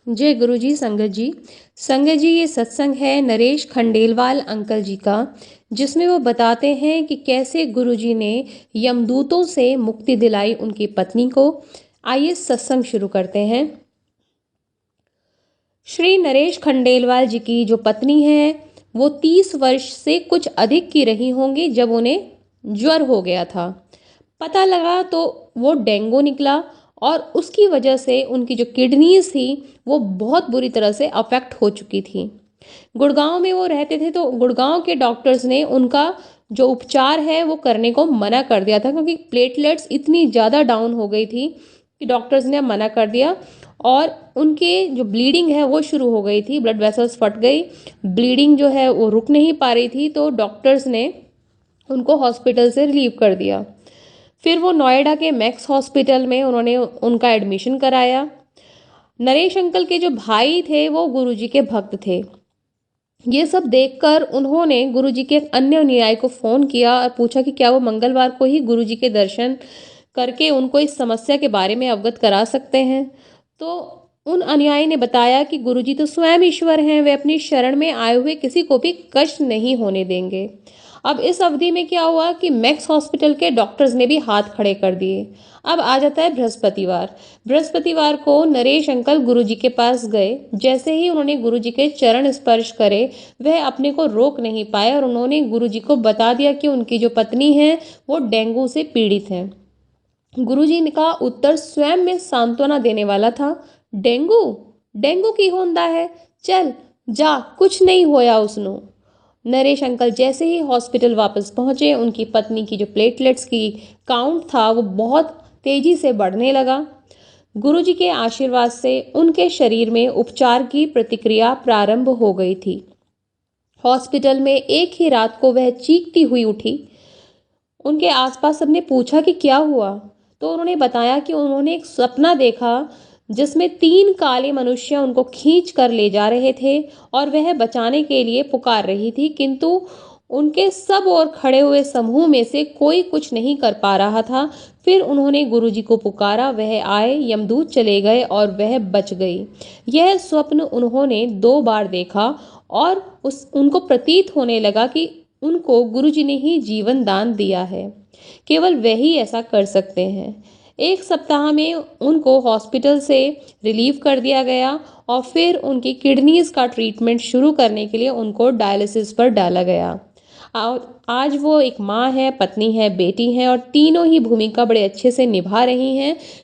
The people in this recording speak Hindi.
जय गुरुजी। संगत जी ये सत्संग है नरेश खंडेलवाल अंकल जी का, जिसमें वो बताते हैं कि कैसे गुरुजी ने यमदूतों से मुक्ति दिलाई उनकी पत्नी को। आइए सत्संग शुरू करते हैं। श्री नरेश खंडेलवाल जी की जो पत्नी है वो 30 वर्ष से कुछ अधिक की रही होंगी जब उन्हें ज्वर हो गया था। पता लगा तो वो डेंगू निकला और उसकी वजह से उनकी जो किडनीज थी वो बहुत बुरी तरह से अफेक्ट हो चुकी थी। गुड़गांव में वो रहते थे तो गुड़गांव के डॉक्टर्स ने उनका जो उपचार है वो करने को मना कर दिया था, क्योंकि प्लेटलेट्स इतनी ज़्यादा डाउन हो गई थी कि डॉक्टर्स ने मना कर दिया। और उनके जो ब्लीडिंग है वो शुरू हो गई थी, ब्लड वेसल्स फट गई, ब्लीडिंग जो है वो रुक नहीं पा रही थी, तो डॉक्टर्स ने उनको हॉस्पिटल से रिलीव कर दिया। फिर वो नोएडा के मैक्स हॉस्पिटल में उन्होंने उनका एडमिशन कराया। नरेश अंकल के जो भाई थे वो गुरुजी के भक्त थे। ये सब देखकर उन्होंने गुरुजी के अन्य अनुयायी को फ़ोन किया और पूछा कि क्या वो मंगलवार को ही गुरुजी के दर्शन करके उनको इस समस्या के बारे में अवगत करा सकते हैं। तो उन अनुयायी ने बताया कि गुरुजी तो स्वयं ईश्वर हैं, वे अपनी शरण में आए हुए किसी को भी कष्ट नहीं होने देंगे। अब इस अवधि में क्या हुआ कि मैक्स हॉस्पिटल के डॉक्टर्स ने भी हाथ खड़े कर दिए। अब आ जाता है बृहस्पतिवार। बृहस्पतिवार को नरेश अंकल गुरुजी के पास गए। जैसे ही उन्होंने गुरुजी के चरण स्पर्श करे, वह अपने को रोक नहीं पाए और उन्होंने गुरुजी को बता दिया कि उनकी जो पत्नी है वो डेंगू से पीड़ित है। गुरुजी का उत्तर स्वयं में सांत्वना देने वाला था। डेंगू डेंगू की होंदा है, चल जा, कुछ नहीं होया उसनो। नरेश अंकल जैसे ही हॉस्पिटल वापस पहुंचे, उनकी पत्नी की जो प्लेटलेट्स की काउंट था वो बहुत तेजी से बढ़ने लगा। गुरुजी के आशीर्वाद से उनके शरीर में उपचार की प्रतिक्रिया प्रारंभ हो गई थी। हॉस्पिटल में एक ही रात को वह चीखती हुई उठी। उनके आसपास सबने पूछा कि क्या हुआ, तो उन्होंने बताया कि उन्होंने एक सपना देखा जिसमें 3 काले मनुष्य उनको खींच कर ले जा रहे थे और वह बचाने के लिए पुकार रही थी, किंतु उनके सब और खड़े हुए समूह में से कोई कुछ नहीं कर पा रहा था। फिर उन्होंने गुरुजी को पुकारा, वह आए, यमदूत चले गए और वह बच गई। यह स्वप्न उन्होंने 2 बार देखा और उनको प्रतीत होने लगा कि उनको गुरुजी ने ही जीवन दान दिया है। केवल वही ऐसा कर सकते हैं। 1 सप्ताह में उनको हॉस्पिटल से रिलीव कर दिया गया और फिर उनकी किडनीज का ट्रीटमेंट शुरू करने के लिए उनको डायलिसिस पर डाला गया। आज वो एक माँ है, पत्नी है, बेटी है और तीनों ही भूमिका बड़े अच्छे से निभा रही हैं।